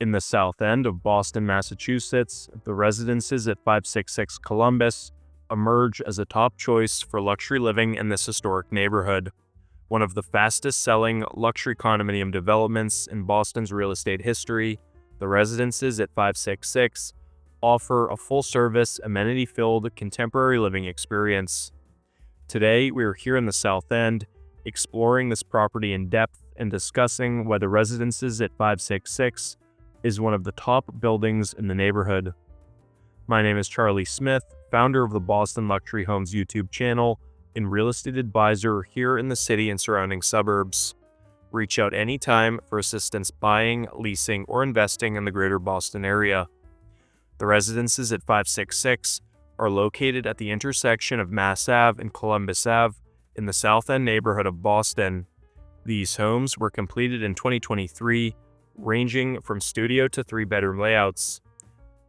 In the south end of Boston, Massachusetts, the residences at 566 Columbus emerge as a top choice for luxury living in this historic neighborhood. One of the fastest-selling luxury condominium developments in Boston's real estate history, the residences at 566 offer a full-service, amenity-filled contemporary living experience. Today, we are here in the South End, exploring this property in depth and discussing why the residences at 566 is one of the top buildings in the neighborhood. My name is Charlie Smith, founder of the Boston Luxury Homes YouTube channel and real estate advisor here in the city and surrounding suburbs. Reach out anytime for assistance buying, leasing, or investing in the greater Boston area. The residences at 566 are located at the intersection of Mass Ave and Columbus Ave in the South End neighborhood of Boston. These homes were completed in 2023, ranging from studio to 3-bedroom layouts.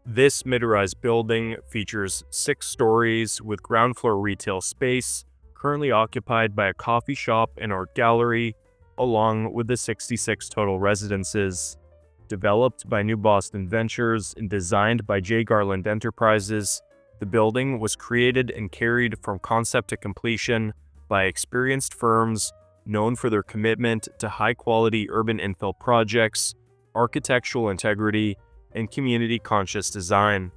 This mid-rise building features 6 stories with ground floor retail space, currently occupied by a coffee shop and art gallery, along with the 66 total residences. Developed by New Boston Ventures and designed by J. Garland Enterprises, the building was created and carried from concept to completion by experienced firms known for their commitment to high-quality urban infill projects, architectural integrity, and community-conscious design.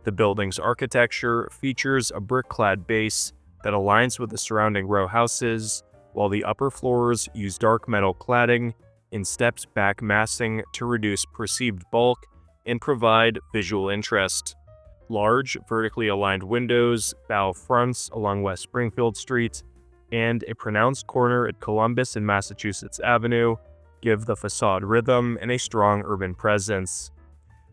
The building's architecture features a brick-clad base that aligns with the surrounding row houses, while the upper floors use dark metal cladding and stepped-back massing to reduce perceived bulk and provide visual interest. Large, vertically aligned windows, bow fronts along West Springfield Street, and a pronounced corner at Columbus and Massachusetts Avenue give the facade rhythm and a strong urban presence.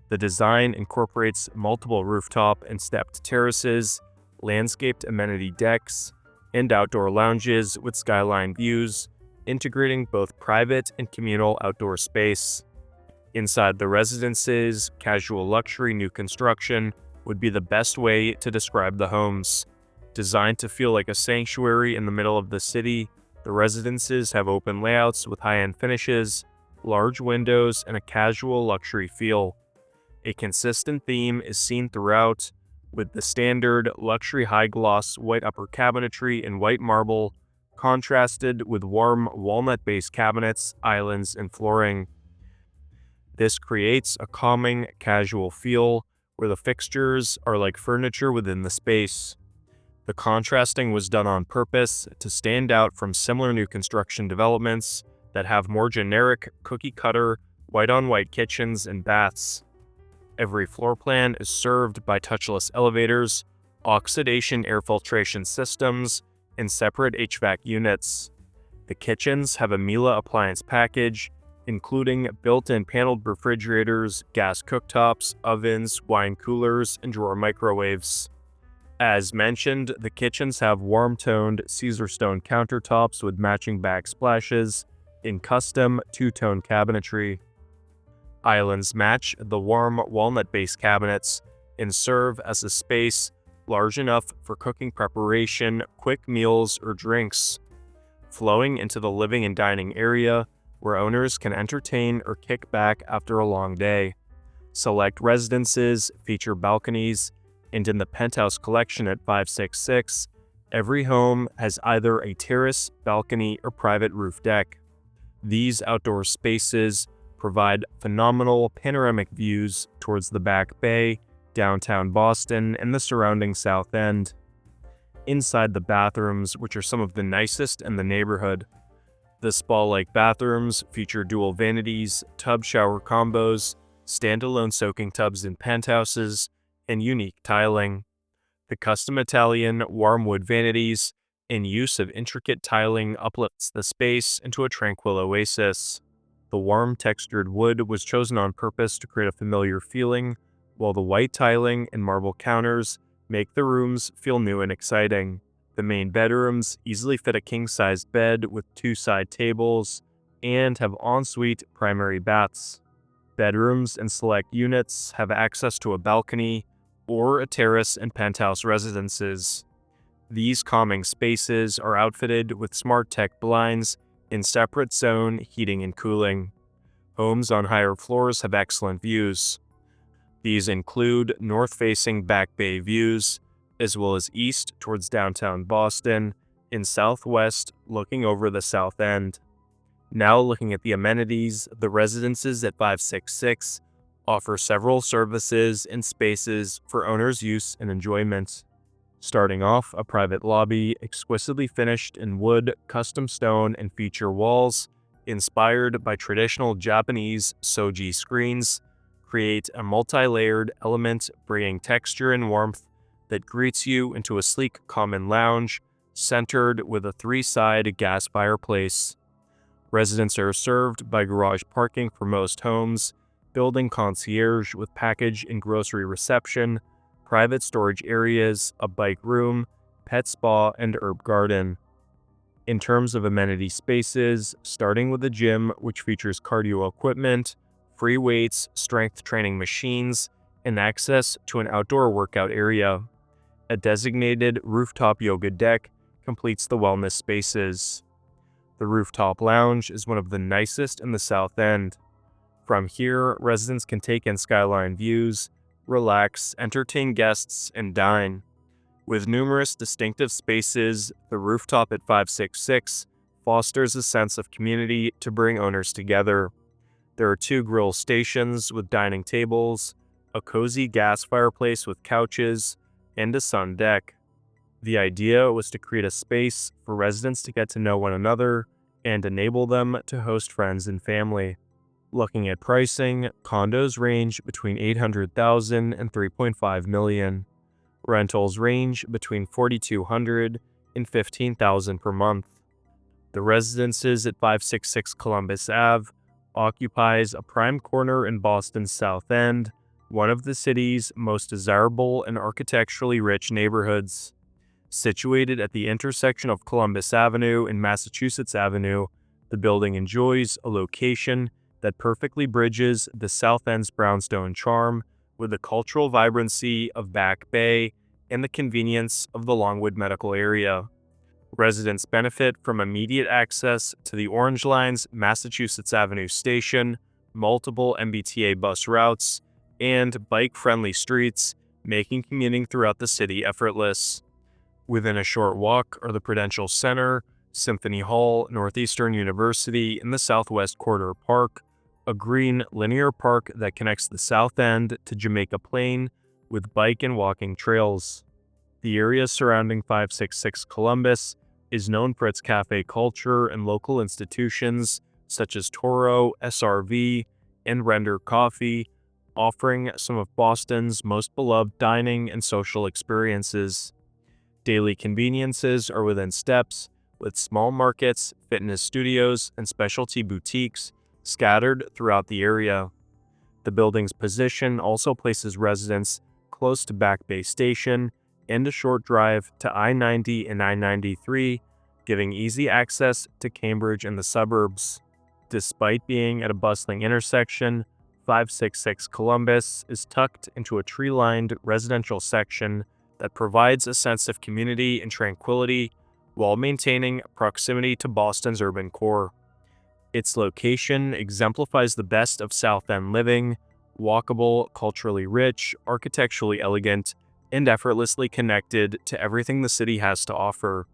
The design incorporates multiple rooftop and stepped terraces, landscaped amenity decks, and outdoor lounges with skyline views, integrating both private and communal outdoor space. Inside the residences, casual luxury new construction would be the best way to describe the homes. Designed to feel like a sanctuary in the middle of the city, the residences have open layouts with high-end finishes, large windows, and a casual luxury feel. A consistent theme is seen throughout, with the standard luxury high-gloss white upper cabinetry and white marble, contrasted with warm walnut-based cabinets, islands, and flooring. This creates a calming, casual feel where the fixtures are like furniture within the space. The contrasting was done on purpose to stand out from similar new construction developments that have more generic, cookie-cutter, white-on-white kitchens and baths. Every floor plan is served by touchless elevators, oxidation air filtration systems, and separate HVAC units. The kitchens have a Miele appliance package, including built-in paneled refrigerators, gas cooktops, ovens, wine coolers, and drawer microwaves. As mentioned, the kitchens have warm-toned Caesar stone countertops with matching backsplashes in custom two-tone cabinetry. Islands match the warm walnut-based cabinets and serve as a space large enough for cooking preparation, quick meals, or drinks. Flowing into the living and dining area, where owners can entertain or kick back after a long day. Select residences feature balconies, and in the penthouse collection at 566, every home has either a terrace, balcony, or private roof deck. These outdoor spaces provide phenomenal panoramic views towards the Back Bay, downtown Boston, and the surrounding South End. Inside the bathrooms, which are some of the nicest in the neighborhood. The spa-like bathrooms feature dual vanities, tub shower combos, standalone soaking tubs in penthouses, and unique tiling. The custom Italian warm wood vanities and use of intricate tiling uplifts the space into a tranquil oasis. The warm textured wood was chosen on purpose to create a familiar feeling, while the white tiling and marble counters make the rooms feel new and exciting. The main bedrooms easily fit a king-sized bed with 2 side tables and have ensuite primary baths. Bedrooms and select units have access to a balcony or a terrace and penthouse residences. These calming spaces are outfitted with smart tech blinds in separate zone heating and cooling. Homes on higher floors have excellent views. These include north-facing back bay views, as well as east towards downtown Boston, and southwest looking over the South End. Now looking at the amenities, the residences at 566 offer several services and spaces for owners' use and enjoyment. Starting off, a private lobby, exquisitely finished in wood, custom stone, and feature walls, inspired by traditional Japanese shoji screens, create a multi-layered element bringing texture and warmth that greets you into a sleek common lounge, centered with a 3-side gas fireplace. Residents are served by garage parking for most homes, building concierge with package and grocery reception, private storage areas, a bike room, pet spa, and herb garden. In terms of amenity spaces, starting with a gym which features cardio equipment, free weights, strength training machines, and access to an outdoor workout area. A designated rooftop yoga deck completes the wellness spaces. The rooftop lounge is one of the nicest in the South End. From here, residents can take in skyline views, relax, entertain guests, and dine. With numerous distinctive spaces, the rooftop at 566 fosters a sense of community to bring owners together. There are 2 grill stations with dining tables, a cozy gas fireplace with couches, and a sun deck. The idea was to create a space for residents to get to know one another and enable them to host friends and family. Looking at pricing, condos range between $800,000 and $3.5 million. Rentals range between $4,200 and $15,000 per month. The residences at 566 Columbus Ave occupies a prime corner in Boston's South End, one of the city's most desirable and architecturally rich neighborhoods. Situated at the intersection of Columbus Avenue and Massachusetts Avenue, the building enjoys a location that perfectly bridges the South End's brownstone charm with the cultural vibrancy of Back Bay and the convenience of the Longwood Medical Area. Residents benefit from immediate access to the Orange Line's Massachusetts Avenue station, multiple MBTA bus routes, and bike-friendly streets, making commuting throughout the city effortless. Within a short walk are the Prudential Center, Symphony Hall, Northeastern University, and the Southwest Corridor Park, a green, linear park that connects the South End to Jamaica Plain with bike and walking trails. The area surrounding 566 Columbus is known for its cafe culture and local institutions such as Toro, SRV, and Render Coffee, offering some of Boston's most beloved dining and social experiences. Daily conveniences are within steps, with small markets, fitness studios, and specialty boutiques scattered throughout the area. The building's position also places residents close to Back Bay Station and a short drive to I-90 and I-93, giving easy access to Cambridge and the suburbs. Despite being at a bustling intersection, 566 Columbus is tucked into a tree-lined residential section that provides a sense of community and tranquility while maintaining proximity to Boston's urban core. Its location exemplifies the best of South End living: walkable, culturally rich, architecturally elegant, and effortlessly connected to everything the city has to offer.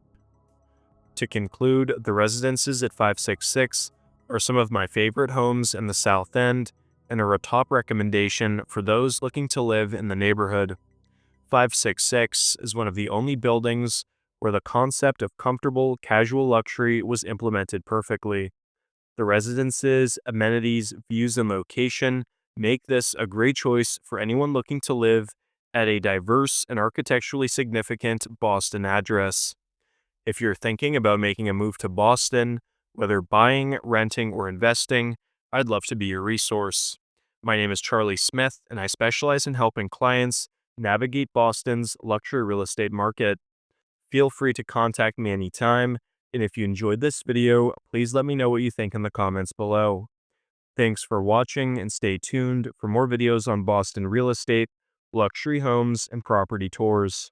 To conclude, the residences at 566 are some of my favorite homes in the South End and are a top recommendation for those looking to live in the neighborhood. 566 is one of the only buildings where the concept of comfortable, casual luxury was implemented perfectly. The residences, amenities, views, and location make this a great choice for anyone looking to live at a diverse and architecturally significant Boston address. If you're thinking about making a move to Boston, whether buying, renting, or investing, I'd love to be your resource. My name is Charlie Smith, and I specialize in helping clients navigate Boston's luxury real estate market. Feel free to contact me anytime, and if you enjoyed this video, please let me know what you think in the comments below. Thanks for watching, and stay tuned for more videos on Boston real estate, luxury homes, and property tours.